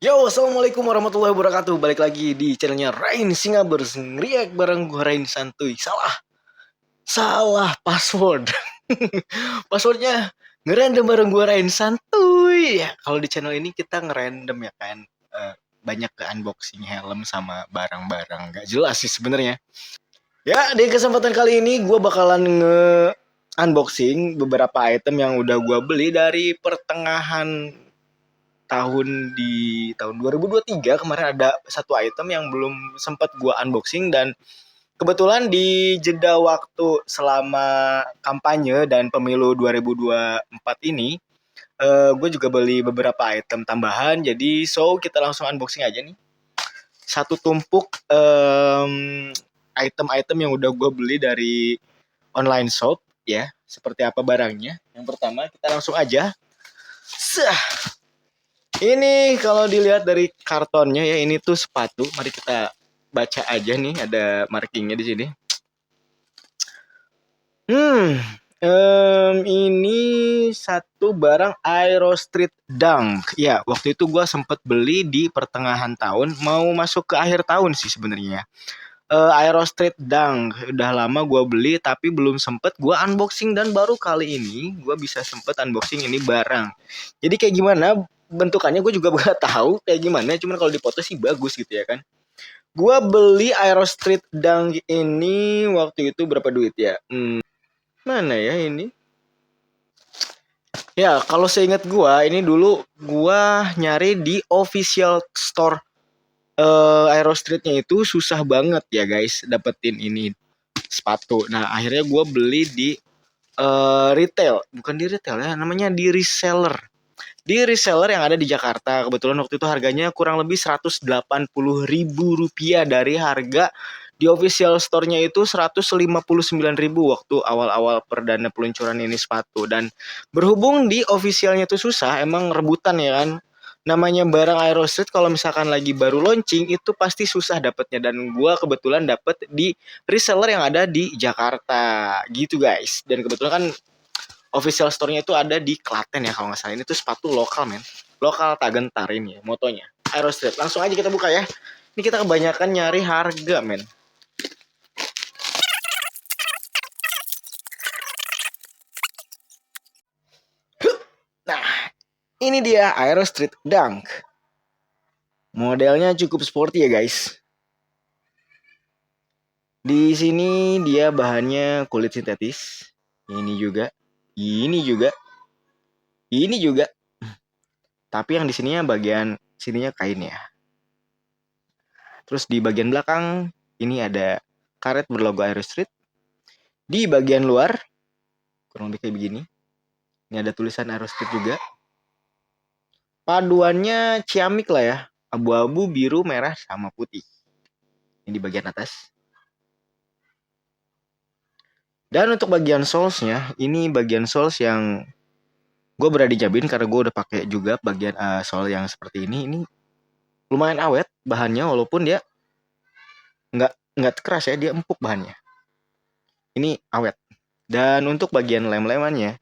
Yo, assalamualaikum warahmatullahi wabarakatuh. Balik lagi di channelnya Rain Singabers. React bareng gue Rain Santuy. Salah password. Passwordnya ngerandom bareng gue Rain Santuy. Ya, kalau di channel ini kita ngerandom ya kan. Banyak ke unboxing helm sama barang-barang gak jelas sih sebenarnya. Ya, di kesempatan kali ini gue bakalan unboxing beberapa item yang udah gue beli dari pertengahan tahun 2023. Kemarin ada satu item yang belum sempat gue unboxing, dan kebetulan di jeda waktu selama kampanye dan pemilu 2024 ini gue juga beli beberapa item tambahan. Jadi kita langsung unboxing aja nih satu tumpuk item-item yang udah gue beli dari online shop ya. Seperti apa barangnya? Yang pertama kita langsung aja. Ini kalau dilihat dari kartonnya ya, ini tuh sepatu. Mari kita baca aja nih, ada markingnya di sini. Ini satu barang Aero Street Dunk. Ya, waktu itu gue sempet beli di pertengahan tahun, mau masuk ke akhir tahun sih sebenarnya. Aero Street Dunk udah lama gue beli tapi belum sempet gue unboxing, dan baru kali ini gue bisa sempet unboxing ini barang. Jadi kayak gimana bentukannya gue juga gak tahu kayak gimana, cuman kalau dipoto sih bagus gitu ya kan. Gue beli Aero Street Dunk ini waktu itu berapa duit ya? Mana ya ini? Ya, kalau seingat gue ini dulu gue nyari di official store Aero Streetnya itu susah banget ya guys dapetin ini sepatu. Nah, akhirnya gue beli di retail, bukan di retail ya, namanya di reseller. Di reseller yang ada di Jakarta. Kebetulan waktu itu harganya kurang lebih Rp180.000 dari harga di official store-nya itu Rp159.000 waktu awal-awal perdana peluncuran ini sepatu. Dan berhubung di officialnya itu susah, emang rebutan ya kan. Namanya barang Aero Street kalau misalkan lagi baru launching itu pasti susah dapetnya, dan gue kebetulan dapet di reseller yang ada di Jakarta gitu guys. Dan kebetulan kan official store-nya itu ada di Klaten ya kalau nggak salah. Ini tuh sepatu lokal men, lokal tak gentar ini ya, motonya Aero Street. Langsung aja kita buka ya. Ini kita kebanyakan nyari harga men. Nah, ini dia Aero Street Dunk. Modelnya cukup sporty ya guys. Di sini dia bahannya kulit sintetis. Ini juga, ini juga, ini juga. Tapi yang di sininya bagian sininya kain ya. Terus di bagian belakang ini ada karet berlogo Aero Street. Di bagian luar kurang lebih kayak begini. Ini ada tulisan Aero Street juga. Paduannya ciamik lah ya. Abu-abu, biru, merah, sama putih. Ini di bagian atas. Dan untuk bagian solesnya, ini bagian soles yang gue berani jamin karena gue udah pakai juga bagian sole yang seperti ini. Ini lumayan awet bahannya, walaupun dia nggak keras ya, dia empuk bahannya. Ini awet. Dan untuk bagian lem-lemannya,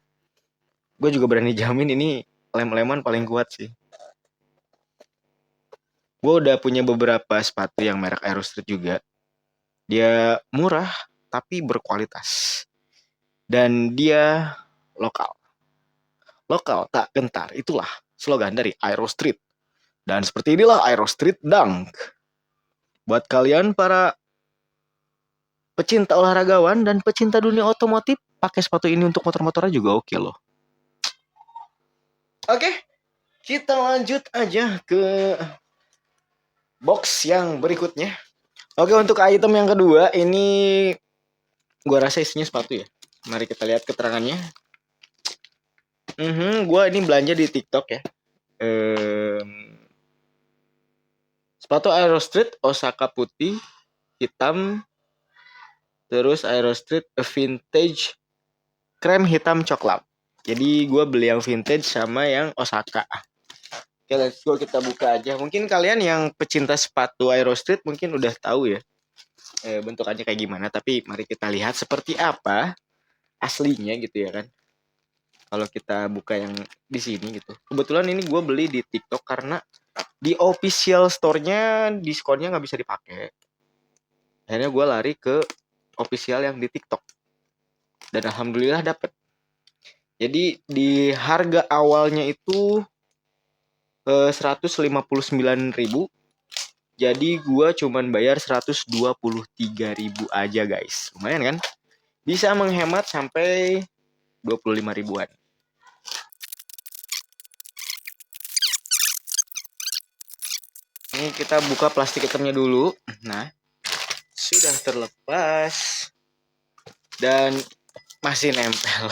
gue juga berani jamin ini lem-leman paling kuat sih. Gue udah punya beberapa sepatu yang merek Aero Street juga. Dia murah tapi berkualitas. Dan dia lokal. Lokal tak gentar. Itulah slogan dari Aero Street. Dan seperti inilah Aero Street Dunk. Buat kalian para pecinta olahragawan dan pecinta dunia otomotif, pakai sepatu ini untuk motor-motornya juga oke loh. Oke, kita lanjut aja ke box yang berikutnya. Oke, untuk item yang kedua ini gue rasa isinya sepatu ya. Mari kita lihat keterangannya. Gue ini belanja di TikTok ya. Sepatu Aero Street Osaka putih, hitam, terus Aero Street vintage krem hitam coklat. Jadi gue beli yang vintage sama yang Osaka. Oke, let's go, kita buka aja. Mungkin kalian yang pecinta sepatu Aero Street mungkin udah tahu ya bentukannya kayak gimana. Tapi mari kita lihat seperti apa aslinya gitu ya kan. Kalau kita buka yang di sini gitu. Kebetulan ini gue beli di TikTok karena Di official store-nya diskonnya nggak bisa dipakai. Akhirnya gue lari ke official yang di TikTok. Dan alhamdulillah dapet. Jadi di harga awalnya itu 159.000. Jadi gue cuman bayar 123.000 aja guys. Lumayan kan? Bisa menghemat sampai 25 ribuan. Ini kita buka plastik hitamnya dulu. Nah, sudah terlepas dan masih nempel.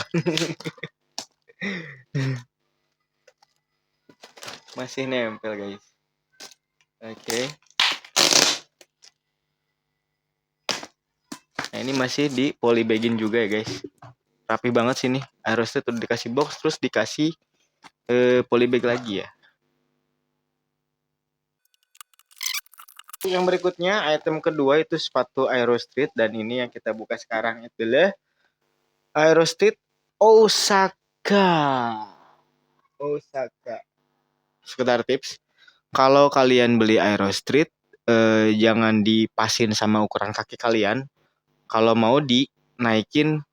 Masih nempel guys. Oke. Nah, ini masih di polybagin juga ya guys. Rapi banget sini. Harusnya tuh dikasih box terus dikasih polybag lagi ya. Yang berikutnya item kedua itu sepatu Aerostreet dan ini yang kita buka sekarang itulah Aerostreet Osaka. Osaka. Sekedar tips, kalau kalian beli Aerostreet jangan dipasin sama ukuran kaki kalian. Kalau mau dinaikin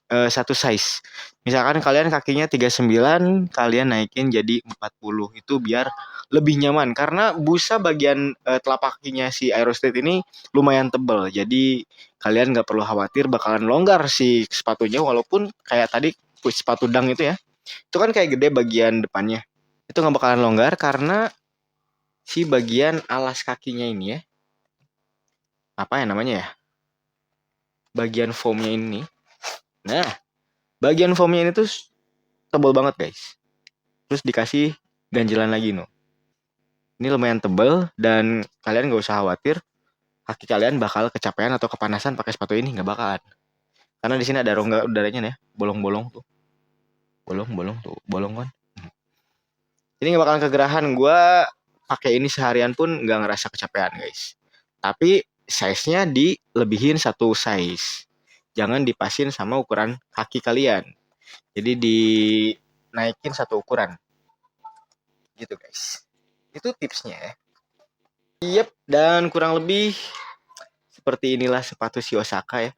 satu size. Misalkan kalian kakinya 39, kalian naikin jadi 40. Itu biar lebih nyaman karena busa bagian telapak kakinya si Aerostreet ini lumayan tebal. Jadi kalian nggak perlu khawatir bakalan longgar si sepatunya walaupun kayak tadi sepatu dang itu ya. Itu kan kayak gede bagian depannya. Itu nggak bakalan longgar karena si bagian alas kakinya ini ya. Apa ya namanya ya? Bagian foamnya ini. Nah, bagian foamnya ini tuh tebal banget guys. Terus dikasih ganjelan lagi no. Ini lumayan tebal dan kalian gak usah khawatir kaki kalian bakal kecapean atau kepanasan pakai sepatu ini, nggak bakalan. Karena di sini ada rongga udaranya nih, bolong-bolong tuh. Bolong-bolong tuh, bolong kan. Jadi nggak bakalan kegerahan. Gue pakai ini seharian pun nggak ngerasa kecapean guys. Tapi size-nya dilebihin satu size. Jangan dipasin sama ukuran kaki kalian. Jadi dinaikin satu ukuran. Gitu guys. Itu tipsnya ya. Yep, dan kurang lebih seperti inilah sepatu si Osaka ya.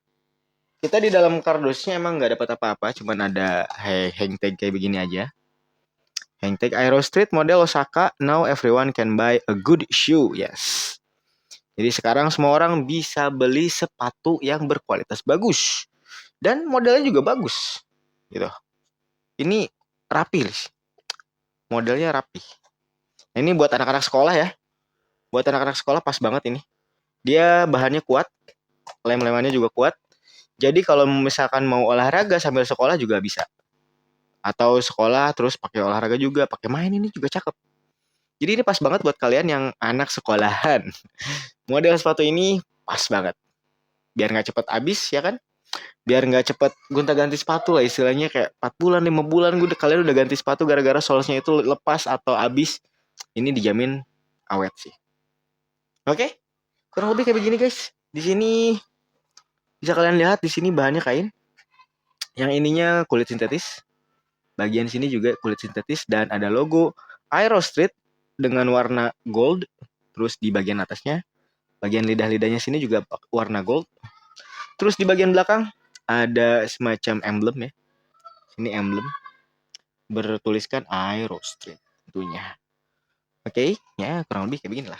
Kita di dalam kardusnya emang nggak dapat apa-apa, cuman ada hang tag kayak begini aja. Hang tag Aerostreet model Osaka, now everyone can buy a good shoe, yes. Jadi sekarang semua orang bisa beli sepatu yang berkualitas bagus. Dan modelnya juga bagus. Gitu. Ini rapi, modelnya rapi. Ini buat anak-anak sekolah ya. Buat anak-anak sekolah pas banget ini. Dia bahannya kuat, lem-lemannya juga kuat. Jadi kalau misalkan mau olahraga sambil sekolah juga bisa. Atau sekolah terus pakai olahraga juga, pakai main ini juga cakep. Jadi ini pas banget buat kalian yang anak sekolahan. Model sepatu ini pas banget. Biar nggak cepet habis ya kan? Biar nggak cepet gonta-ganti sepatu lah istilahnya kayak 4 bulan, 5 bulan kalian udah ganti sepatu gara-gara solesnya itu lepas atau habis. Ini dijamin awet sih. Oke? Kurang lebih kayak begini guys. Di sini bisa kalian lihat di sini bahannya kain. Yang ininya kulit sintetis. Bagian sini juga kulit sintetis dan ada logo Aerostreet dengan warna gold. Terus di bagian atasnya, bagian lidah-lidahnya sini juga warna gold. Terus di bagian belakang ada semacam emblem ya. Ini emblem bertuliskan Aerostreet tentunya. Oke, ya kurang lebih kayak begini lah.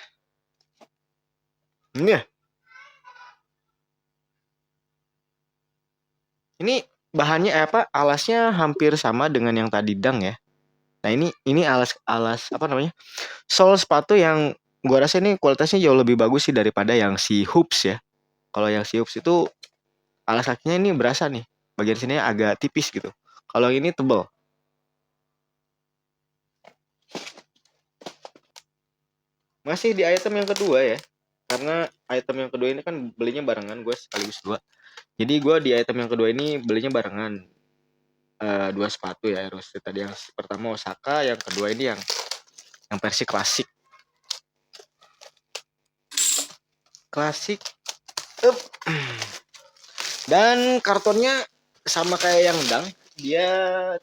Ini ya. Ini bahannya apa? Alasnya hampir sama dengan yang tadi dang ya. Nah, ini alas apa namanya? Sol sepatu yang gua rasa ini kualitasnya jauh lebih bagus sih daripada yang si hoops ya. Kalau yang si hoops itu alas kakinya ini berasa nih. Bagian sini agak tipis gitu. Kalau ini tebal. Masih di item yang kedua ya. Karena item yang kedua ini kan belinya barengan, gue sekaligus dua. Jadi gue di item yang kedua ini belinya barengan. Dua sepatu ya harus. Tadi yang pertama Osaka, yang kedua ini yang versi klasik. Klasik. Dan kartonnya sama kayak yang dang, dia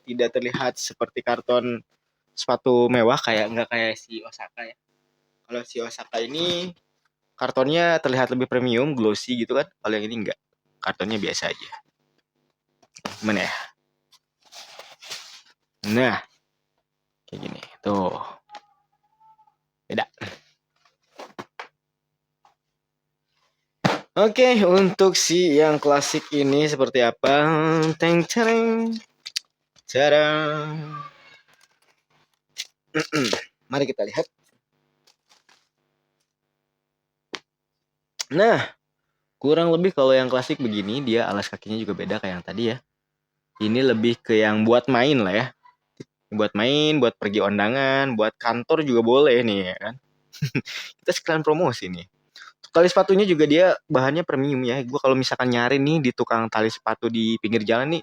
tidak terlihat seperti karton sepatu mewah kayak nggak kayak si Osaka ya. Kalau si Osaka ini kartonnya terlihat lebih premium, glossy gitu kan. Kalau yang ini enggak. Kartonnya biasa aja. Gimana ya? Nah, kayak gini. Tuh. Beda. Oke, untuk si yang klasik ini seperti apa? Teng tereng. Cara. Mari kita lihat. Nah, kurang lebih kalau yang klasik begini, dia alas kakinya juga beda kayak yang tadi ya. Ini lebih ke yang buat main lah ya. Buat main, buat pergi undangan, buat kantor juga boleh nih ya kan. Kita sekalian promosi nih. Tali sepatunya juga dia bahannya premium ya. Gue kalau misalkan nyari nih di tukang tali sepatu di pinggir jalan nih,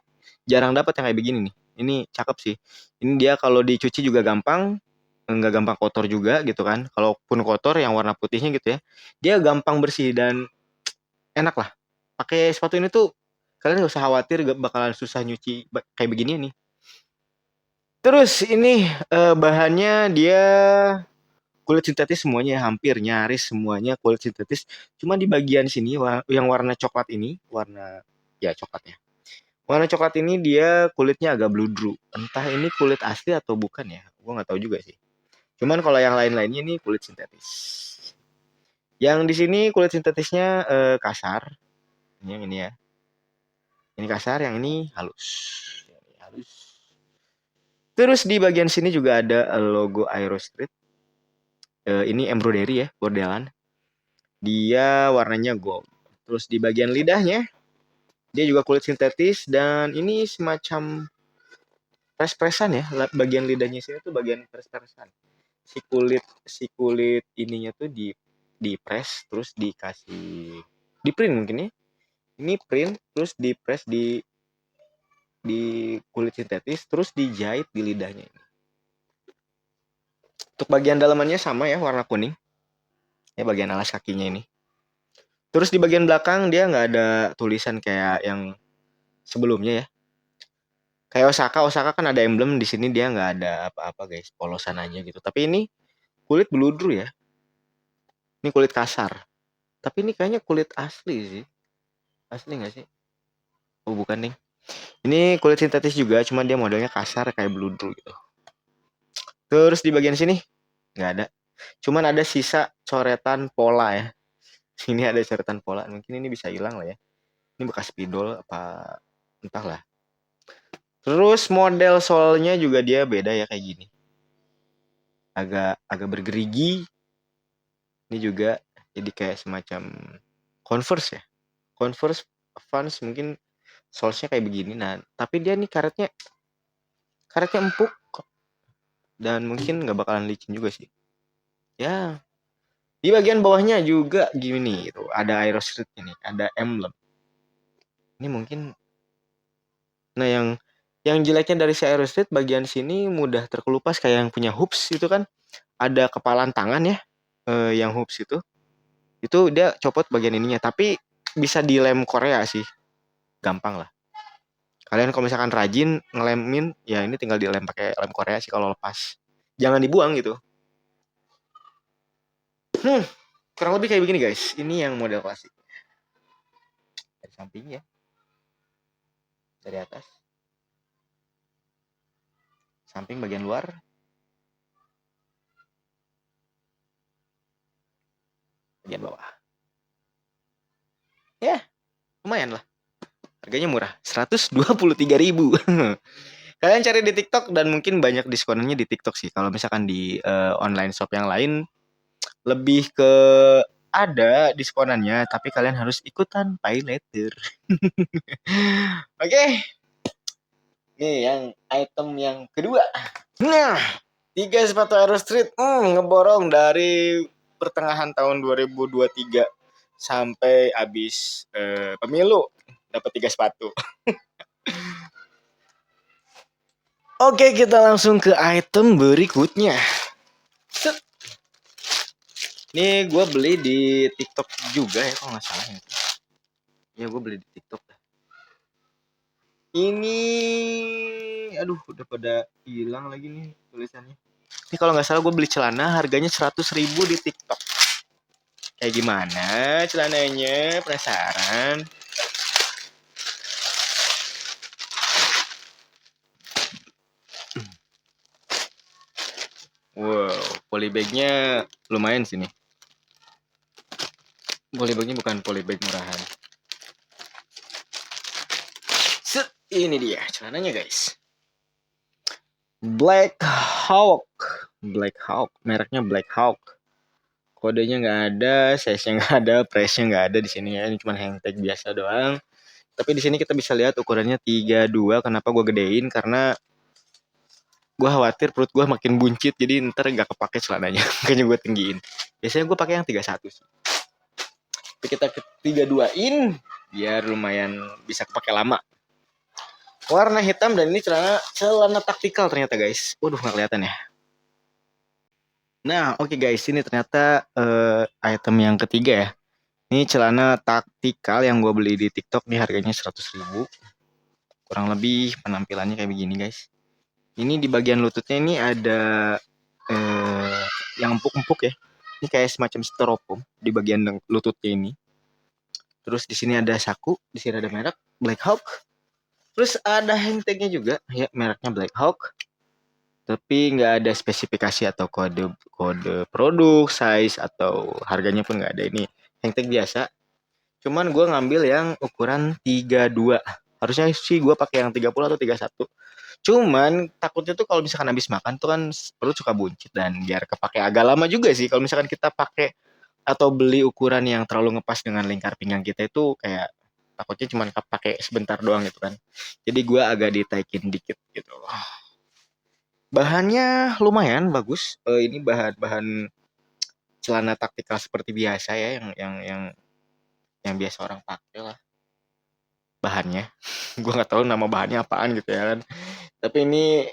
jarang dapat yang kayak begini nih. Ini cakep sih. Ini dia kalau dicuci juga gampang, nggak gampang kotor juga gitu kan. Kalaupun kotor yang warna putihnya gitu ya, dia gampang bersih dan enak lah. Pakai sepatu ini tuh kalian gak usah khawatir gak bakalan susah nyuci kayak begini nih. Terus ini bahannya dia kulit sintetis semuanya, hampir nyaris semuanya kulit sintetis. Cuma di bagian sini yang warna coklat ini, warna ya coklatnya. Warna coklat ini dia kulitnya agak bludru. Entah ini kulit asli atau bukan ya. Gua nggak tahu juga sih. Cuman kalau yang lain-lainnya ini kulit sintetis. Yang di sini kulit sintetisnya kasar. Ini yang ini ya. Ini kasar, yang ini halus. Yang ini halus. Terus di bagian sini juga ada logo Aerostreet. Ini embroidery ya, bordelan. Dia warnanya gold. Terus di bagian lidahnya, dia juga kulit sintetis dan ini semacam pres-presan ya. Bagian lidahnya sini tuh bagian pres-presan. Si kulit ininya tuh di press terus dikasih di print mungkin ya. Ini print terus di press di kulit sintetis terus dijahit di lidahnya ini. Untuk bagian dalamannya sama ya, warna kuning. Ya bagian alas kakinya ini. Terus di bagian belakang dia nggak ada tulisan kayak yang sebelumnya ya. Kayak Osaka kan ada emblem di sini, dia nggak ada apa-apa guys, polosan aja gitu. Tapi ini kulit beludru ya. Ini kulit kasar. Tapi ini kayaknya kulit asli sih. Asli nggak sih? Oh bukan nih. Ini kulit sintetis juga, cuma dia modelnya kasar kayak beludru gitu. Terus di bagian sini nggak ada. Cuman ada sisa coretan pola ya. Sini ada coretan pola. Mungkin ini bisa hilang lah ya. Ini bekas spidol apa entahlah. Terus model solnya juga dia beda ya kayak gini. Agak agak bergerigi. Ini juga jadi kayak semacam Converse ya. Converse Vans mungkin solesnya kayak begini. Nah, tapi dia nih karetnya empuk dan mungkin nggak bakalan licin juga sih. Ya, di bagian bawahnya juga gini gitu. Ada Aerostreet ini, ada emblem. Ini mungkin nah yang jeleknya dari si Aerostreet bagian sini mudah terkelupas kayak yang punya hoops itu kan. Ada kepalan tangan ya, yang hoops itu dia copot bagian ininya, tapi bisa dilem Korea sih, gampang lah. Kalian kalau misalkan rajin ngelemin, ya ini tinggal dilem pakai lem Korea sih kalau lepas. Jangan dibuang gitu. Hmm, kurang lebih kayak begini guys. Ini yang model klasik. Dari samping ya, dari atas, samping bagian luar, bagian bawah. Ya, lumayan lah. Harganya murah, 123.000. Kalian cari di TikTok dan mungkin banyak diskonnya di TikTok sih. Kalau misalkan di online shop yang lain lebih ke ada diskonannya, tapi kalian harus ikutan pay later. Oke, nih yang item yang kedua. Nah, 3 sepatu Aerostreet ngeborong dari pertengahan tahun 2023 sampai habis pemilu dapat 3 sepatu. Oke, kita langsung ke item berikutnya. Set. Ini gue beli di TikTok juga ya, kalau nggak salah ya. Ya gue beli di TikTok. Ini, aduh, udah pada hilang lagi nih tulisannya. Ini kalau nggak salah gue beli celana harganya 100.000 di TikTok. Kayak gimana celananya? Penasaran? Wow, polybagnya lumayan sih nih. Polybagnya bukan polybag murahan. Set, ini dia celananya guys. Black Hawk, mereknya Black Hawk. Kodenya nggak ada, size-nya nggak ada, price-nya nggak ada di sini ya. Ini cuma hang tag biasa doang. Tapi di sini kita bisa lihat ukurannya 32. Kenapa gue gedein? Karena gue khawatir perut gue makin buncit, jadi ntar nggak kepake celananya. Makanya gue tinggiin. Biasanya gue pakai yang 31 sih. Tapi kita ke 32-in biar lumayan bisa kepake lama. Warna hitam dan ini celana taktikal ternyata guys. Waduh nggak kelihatan ya. Nah oke guys, ini ternyata item yang ketiga ya. Ini celana taktikal yang gue beli di TikTok nih, harganya 100.000. Kurang lebih penampilannya kayak begini guys. Ini di bagian lututnya ini ada yang empuk-empuk ya. Ini kayak semacam styrofoam di bagian lututnya ini. Terus di sini ada saku, di sini ada merek Black Hawk. Terus ada hang tagnya juga ya, mereknya Black Hawk. Tapi nggak ada spesifikasi atau kode produk, size atau harganya pun nggak ada. Ini hang tag biasa. Cuman gue ngambil yang ukuran 32. Harusnya sih gue pakai yang 30 atau 31. Cuman takutnya tuh kalau misalkan habis makan tuh kan perut suka buncit, dan biar kepake agak lama juga sih kalau misalkan kita pakai atau beli ukuran yang terlalu ngepas dengan lingkar pinggang kita, itu kayak takutnya cuma pakai sebentar doang gitu kan. Jadi gue agak ditaikin dikit gitu. Bahannya lumayan bagus. Ini bahan celana taktikal seperti biasa ya, yang biasa orang pakai lah bahannya. Gue nggak tahu nama bahannya apaan gitu ya kan. Tapi ini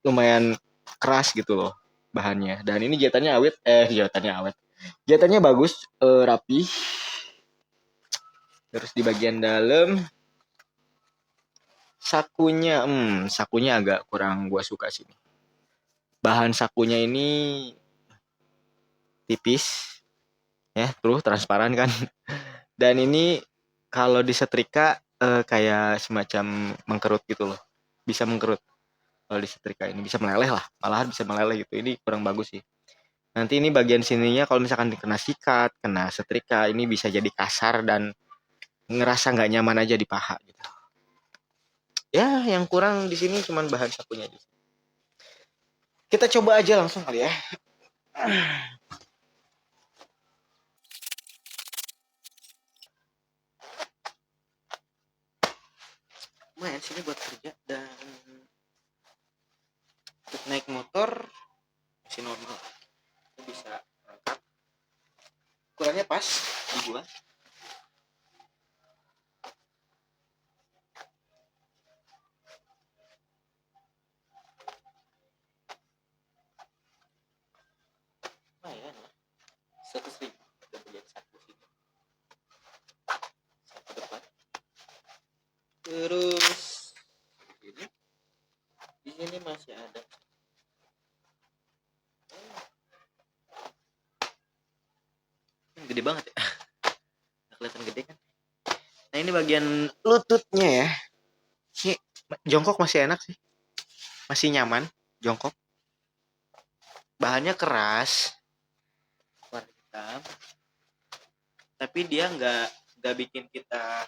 lumayan keras gitu loh bahannya. Dan ini jahitannya bagus, rapi. Terus di bagian dalam sakunya agak kurang gue suka sih. Bahan sakunya ini tipis ya, terus transparan kan. Dan ini kalau disetrika kayak semacam mengkerut gitu loh. Bisa mengkerut. Kalau disetrika ini bisa meleleh lah, malahan bisa meleleh gitu. Ini kurang bagus sih. Nanti ini bagian sininya kalau misalkan kena sikat, kena setrika, ini bisa jadi kasar dan ngerasa nggak nyaman aja di paha gitu. Ya, yang kurang di sini cuman bahan sakunya aja. Kita coba aja langsung kali ya. Lumayan sini buat kerja dan untuk naik motor masih normal. Bisa angkat. Ukurannya pas di gua. Lumayan lah. 100.000 udah bagian satu sini. Satu depan. Terus di sini masih ada. Gede banget ya. Nggak kelihatan gede kan. Nah ini bagian lututnya ya. Ini jongkok masih enak sih. Masih nyaman jongkok. Bahannya keras. Warna hitam. Tapi dia nggak bikin kita.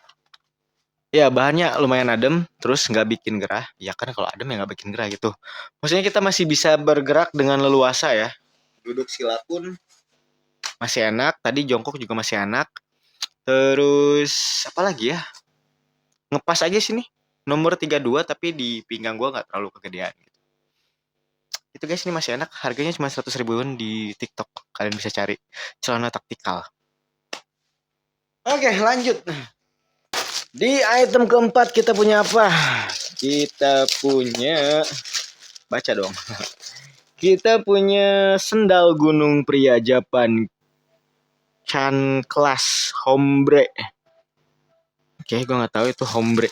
Ya bahannya lumayan adem, terus nggak bikin gerah. Ya kan kalau adem ya nggak bikin gerah gitu. Maksudnya kita masih bisa bergerak dengan leluasa ya. Duduk sila pun masih enak. Tadi jongkok juga masih enak. Terus apa lagi ya? Ngepas aja sini. Nomor 32 tapi di pinggang gue nggak terlalu kegedean. Itu guys, ini masih enak. Harganya cuma 100.000-an di TikTok. Kalian bisa cari celana taktikal. Oke lanjut. Di item keempat kita punya apa? Kita punya, baca dong. Kita punya sendal gunung pria Japan Chan Class Hombre. Oke, gue nggak tahu itu hombre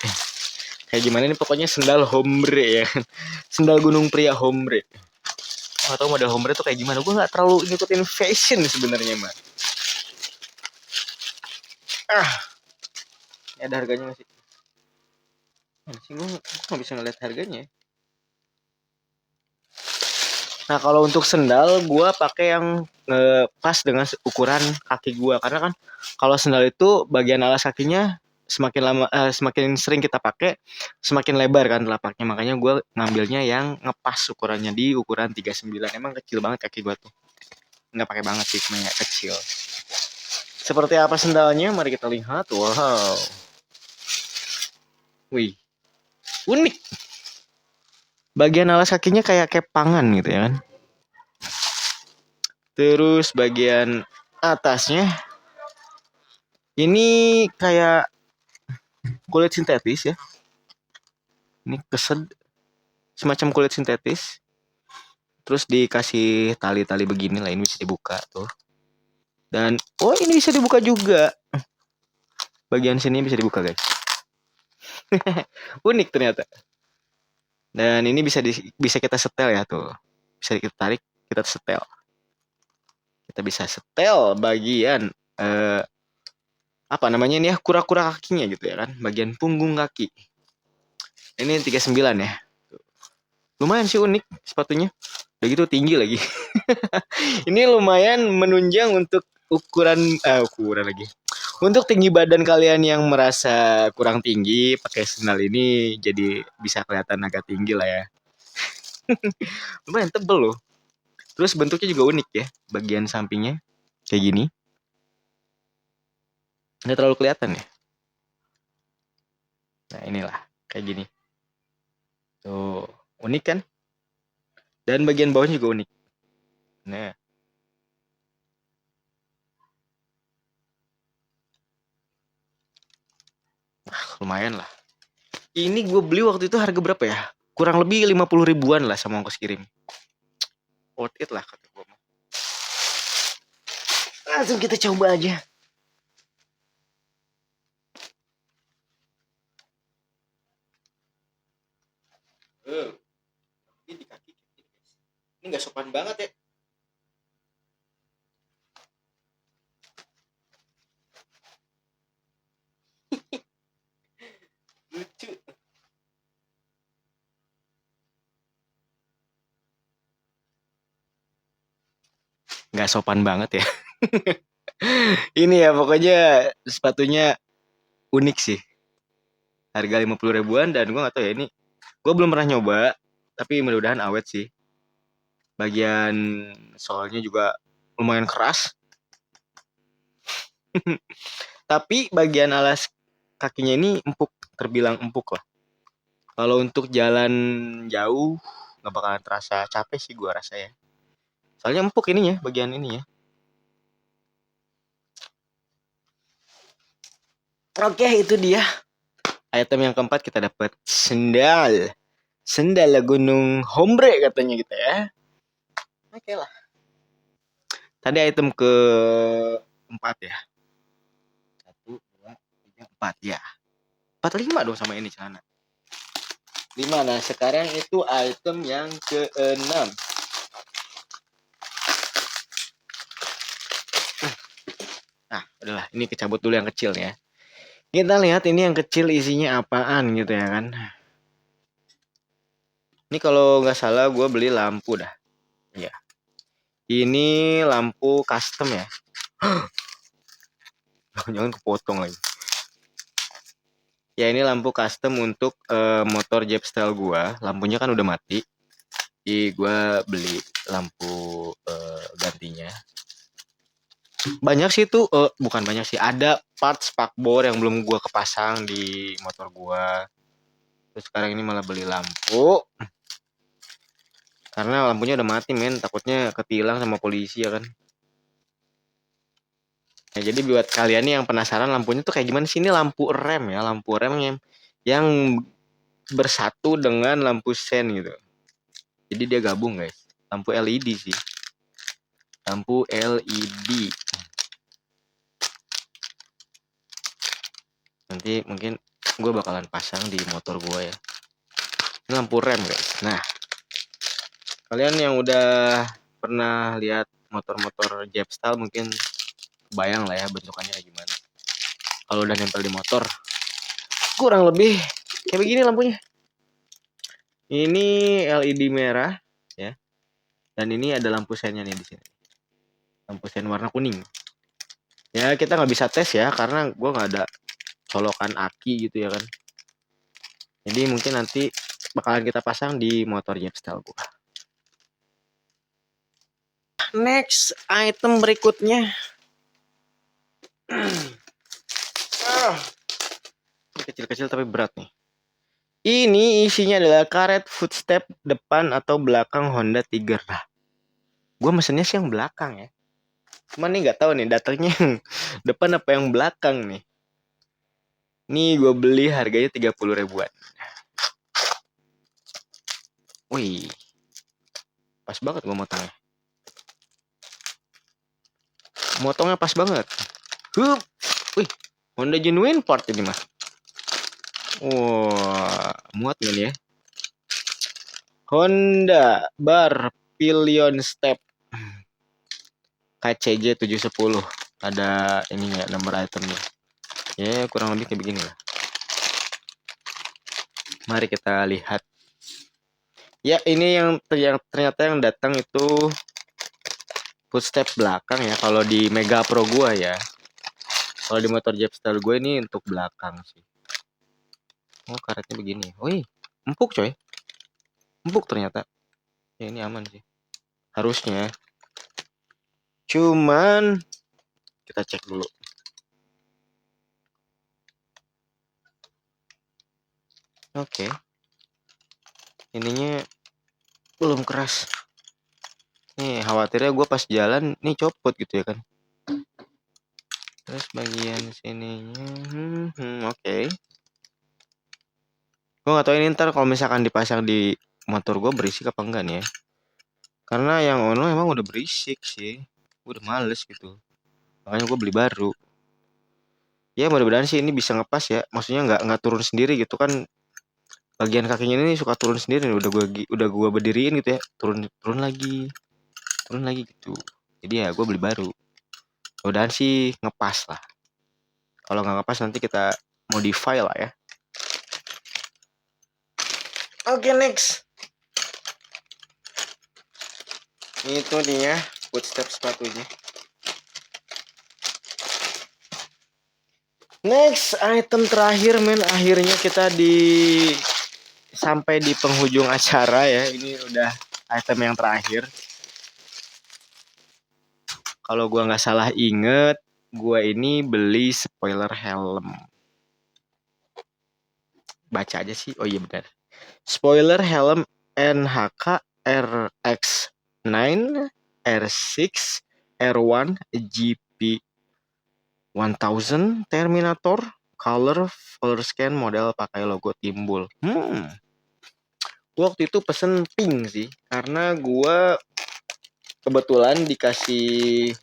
kayak gimana. Ini pokoknya sendal hombre ya. Sendal gunung pria hombre. nggak tahu model hombre tuh kayak gimana. Gue nggak terlalu ngikutin fashion sebenarnya mah. Ini ada harganya nggak sih? Sih gue nggak bisa ngeliat harganya. Nah kalau untuk sendal gue pakai yang pas dengan ukuran kaki gue, karena kan kalau sendal itu bagian alas kakinya semakin lama semakin sering kita pakai semakin lebar kan telapaknya, makanya gue ngambilnya yang ngepas ukurannya di ukuran 39. Emang kecil banget kaki gue tuh, nggak pakai banget sih, cuma ya kecil. Seperti apa sendalnya? Mari kita lihat. Wow, wih, unik. Bagian alas kakinya kayak kepangan gitu ya kan. Terus bagian atasnya ini kayak kulit sintetis ya. Ini kesed semacam kulit sintetis. Terus dikasih tali-tali begini lah, ini bisa dibuka tuh. Dan oh ini bisa dibuka juga. Bagian sini bisa dibuka guys. Unik ternyata. Dan ini bisa kita setel ya tuh. Bisa kita tarik, kita setel. Kita bisa setel bagian apa namanya ini ya, kura-kura kakinya gitu ya kan, bagian punggung kaki. Ini 39 ya. Lumayan sih unik sepatunya. Udah gitu tinggi lagi. Ini lumayan menunjang untuk ukuran lagi. Untuk tinggi badan kalian yang merasa kurang tinggi, pakai sandal ini jadi bisa kelihatan agak tinggi lah ya. Lumayan tebel loh. Terus bentuknya juga unik ya, bagian sampingnya kayak gini. Nggak terlalu kelihatan ya. Nah inilah kayak gini. Tuh unik kan? Dan bagian bawahnya juga unik. Nah, lumayan lah. Ini gue beli waktu itu harga berapa ya? Kurang lebih 50 ribuan lah sama ongkos kirim. Worth it lah kata gue. Langsung kita coba aja. Ini di kaki. Ini nggak sopan banget ya. Lucu. Nggak sopan banget ya. Ini ya pokoknya sepatunya unik sih. Harga 50 ribuan dan gue gak tahu ya ini. Gue belum pernah nyoba. Tapi mudah-mudahan awet sih. Bagian soalnya juga lumayan keras. Tapi bagian alas kakinya ini empuk. Terbilang empuk lah. Kalau untuk jalan jauh gak bakalan terasa capek sih gue rasa ya. Soalnya empuk ininya, bagian ini ya. Oke, itu dia. Item yang keempat kita dapat sendal. Sendal gunung hombre katanya gitu ya. Oke lah. Tadi item keempat ya. 1, 2, 3, 4 ya. 45 dong sama ini celana. 5. Nah sekarang itu item yang keenam. Nah udahlah, ini kecabut dulu yang kecil ya. Kita lihat ini yang kecil isinya apaan gitu ya kan. Ini kalau nggak salah gue beli lampu dah. Ya. Ini lampu custom ya. Jangan kepotong lagi. Ya ini lampu custom untuk motor Jepstyle gue. Lampunya kan udah mati. Jadi gue beli lampu gantinya. Banyak sih tuh, bukan banyak sih. Ada parts spakbor yang belum gue kepasang di motor gue. Terus sekarang ini malah beli lampu. Karena lampunya udah mati men. Takutnya ketilang sama polisi ya kan. Ya, jadi buat kalian nih yang penasaran lampunya tuh kayak gimana sih, ini lampu rem ya, lampu rem yang bersatu dengan lampu sen gitu. Jadi dia gabung guys, lampu LED sih, lampu LED. Nanti mungkin gue bakalan pasang di motor gue ya. Ini lampu rem guys. Nah, Kalian yang udah pernah lihat motor-motor Jepstyle mungkin bayang lah ya bentukannya kayak gimana. Kalau udah nempel di motor, kurang lebih kayak begini lampunya. Ini LED merah ya. Dan ini ada lampu sennya nih di sini. Lampu sen warna kuning. Ya kita nggak bisa tes ya karena gue nggak ada colokan aki gitu ya kan. Jadi mungkin nanti bakalan kita pasang di motor Jepstyle gue. Next item berikutnya. Kecil-kecil tapi berat nih. Ini isinya adalah karet footstep depan atau belakang Honda Tiger. Lah, gue mesennya sih yang belakang ya. Cuman nih nggak tahu nih datangnya yang depan apa yang belakang nih. Nih gue beli harganya 30 ribuan. Wih, pas banget gue motongnya. Motongnya pas banget. Hup. Wih, Honda genuine part ini mah. Wah, muat gak nih ya? Honda bar Pillion Step KCJ 710. Ada ininya nomor itemnya. Ya kurang lebih kayak begini lah. Mari kita lihat. Ya ini yang ternyata yang datang itu footstep belakang ya. Kalau di Mega Pro gua ya. Kalau di motor Jepstyle gue ini untuk belakang sih. Oh karetnya begini. Wih, empuk coy. Empuk ternyata. Ya ini aman sih. Harusnya. Cuman kita cek dulu. Oke. Ininya belum keras. Nih khawatirnya gue pas jalan nih copot gitu ya kan. Terus bagian sininya oke. Gue gak tau ini ntar kalau misalkan dipasang di motor gue berisik apa enggak nih ya. Karena yang ono emang udah berisik sih. Gue udah males gitu. Makanya gue beli baru. Ya mudah-mudahan sih ini bisa ngepas ya. Maksudnya nggak turun sendiri gitu kan. Bagian kakinya ini suka turun sendiri nih. Udah gue berdiriin gitu ya. Turun lagi gitu. Jadi ya gue beli baru. Mudah-mudahan sih ngepas lah. Kalau nggak ngepas nanti kita modify lah ya. Oke, next. Itu dia footstep sepatunya. Next item terakhir men, akhirnya kita sampai di penghujung acara ya. Ini udah item yang terakhir. Kalau gua nggak salah inget, gua ini beli spoiler helm. Baca aja sih. Oh iya benar. Spoiler helm NHK RX9 R6 R1 GP 1000 Terminator color full scan model pakai logo timbul. Gua waktu itu pesen pink sih karena gua kebetulan dikasih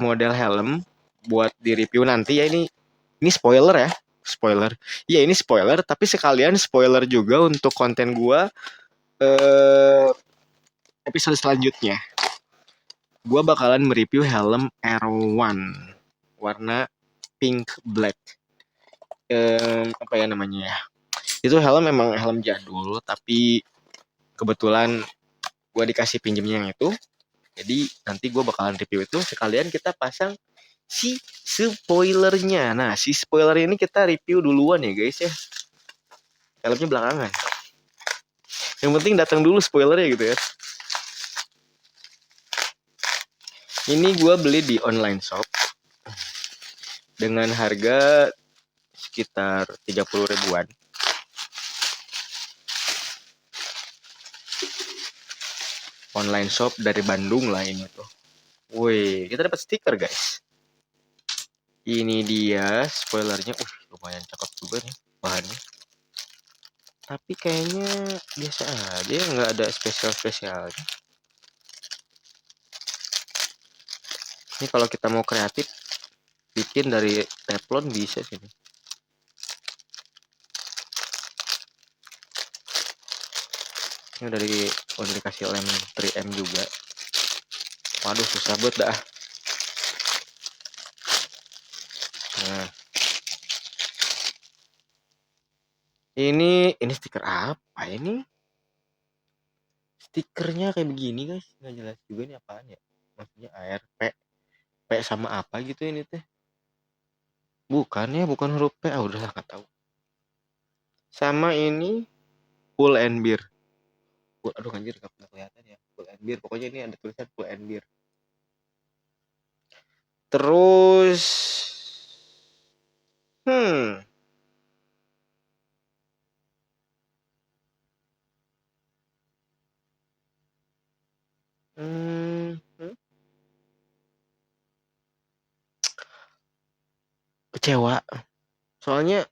model helm buat di review nanti ya. Ini spoiler ya, spoiler. Iya ini spoiler tapi sekalian spoiler juga untuk konten gua episode selanjutnya. Gua bakalan mereview helm R1 warna pink black. Apa ya namanya ya? Itu helm memang helm jadul tapi kebetulan gue dikasih pinjemnya yang itu. Jadi nanti gue bakalan review itu sekalian kita pasang si spoilernya. Nah si spoiler ini kita review duluan ya guys ya. Helmnya belakangan. Yang penting datang dulu spoilernya gitu ya. Ini gue beli di online shop dengan harga sekitar 30 ribuan. Online shop dari Bandung lah ini tuh. Wih, kita dapat stiker guys. Ini dia spoilernya. Lumayan cakep juga nih bahannya. Tapi kayaknya biasa aja, nggak ada spesial-spesialnya. Ini kalau kita mau kreatif, bikin dari teflon bisa sih. Ini udah dikasih lem 3M juga. Waduh, susah banget dah. Nah, ini stiker apa ini? Stikernya kayak begini guys, nggak jelas juga ini apaan ya. Maksudnya ARP, P sama apa gitu ini teh? Bukan ya, bukan huruf P. Ah udah nggak tahu. Sama ini Pull and Bear. Aduh anjir nggak pernah kelihatan ya. Pull and Bear. Pokoknya ini ada tulisan Pull and Bear. Terus, hmm, hmm, hmm, kecewa. Soalnya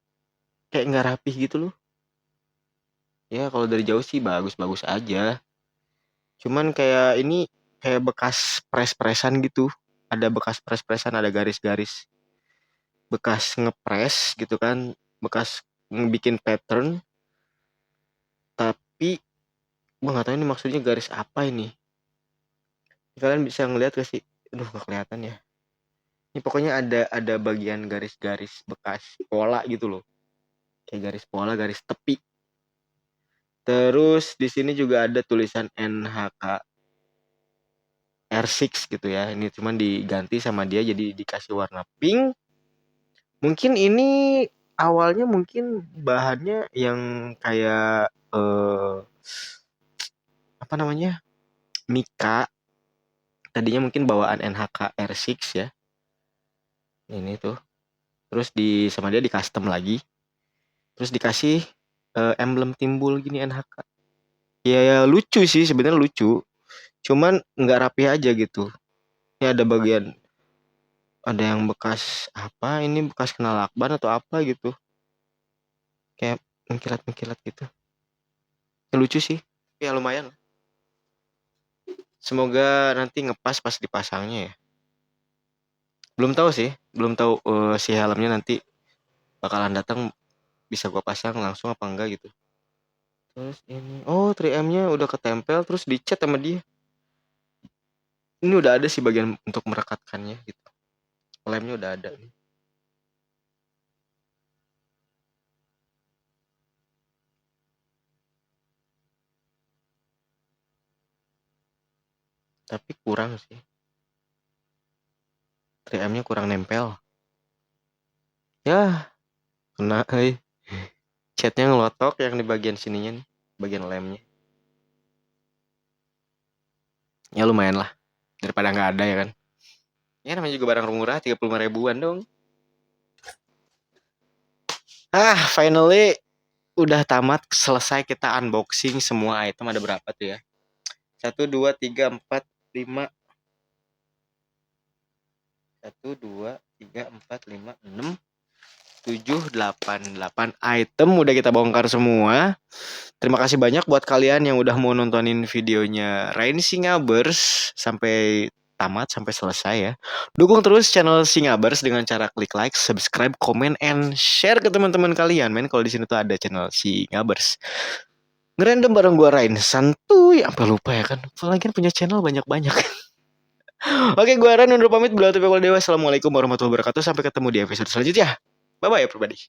kayak nggak rapih gitu loh. Ya kalau dari jauh sih bagus-bagus aja. Cuman kayak ini kayak bekas pres-presan gitu. Ada bekas pres-presan, ada garis-garis. Bekas ngepres gitu kan. Bekas ngebikin pattern. Tapi gue nggak tahu ini maksudnya garis apa ini. Kalian bisa ngeliat gak sih? Aduh nggak kelihatan ya. Ini pokoknya ada bagian garis-garis bekas pola gitu loh. Kayak garis pola, garis tepi. Terus di sini juga ada tulisan NHK R6 gitu ya. Ini cuman diganti sama dia jadi dikasih warna pink. Mungkin ini awalnya mungkin bahannya yang kayak apa namanya? Mika. Tadinya mungkin bawaan NHK R6 ya. Ini tuh. Terus sama dia di custom lagi. Terus dikasih emblem timbul gini NHK. Ya lucu sih sebenarnya lucu. Cuman nggak rapi aja gitu. Ini ada bagian ada yang bekas apa ini bekas kena lakban atau apa gitu. Kayak mengkilat-mengkilat gitu. Ya, lucu sih. Ya lumayan. Semoga nanti ngepas pas dipasangnya ya. Belum tahu sih, belum tahu si helmnya nanti bakalan datang bisa gua pasang langsung apa enggak gitu. Terus ini, oh 3M-nya udah ketempel terus dicat sama dia. Ini udah ada sih bagian untuk merekatkannya gitu. Lemnya udah ada nih. Tapi kurang sih. 3M-nya kurang nempel. Ya, kena catnya ngelotok yang di bagian sininya nih, bagian lemnya. Ya lumayan lah daripada nggak ada ya kan. Ya namanya juga barang murah 35 ribuan dong. Finally udah tamat, selesai kita unboxing semua item. Ada berapa tuh ya? 1 2 3 4 5 6 7 8 item udah kita bongkar semua. Terima kasih banyak buat kalian yang udah mau nontonin videonya Rain Singabers sampai tamat, sampai selesai ya. Dukung terus channel Singabers dengan cara klik like, subscribe, comment, and share ke teman-teman kalian. Men, kalau di sini tuh ada channel Singabers. Ngerandom bareng gua Rain, santuy, sampai lupa ya kan. Apalagi kan punya channel banyak-banyak. Oke, gua Rain undur pamit. Bila dewa. Assalamualaikum warahmatullahi wabarakatuh. Sampai ketemu di episode selanjutnya. Bye bye everybody.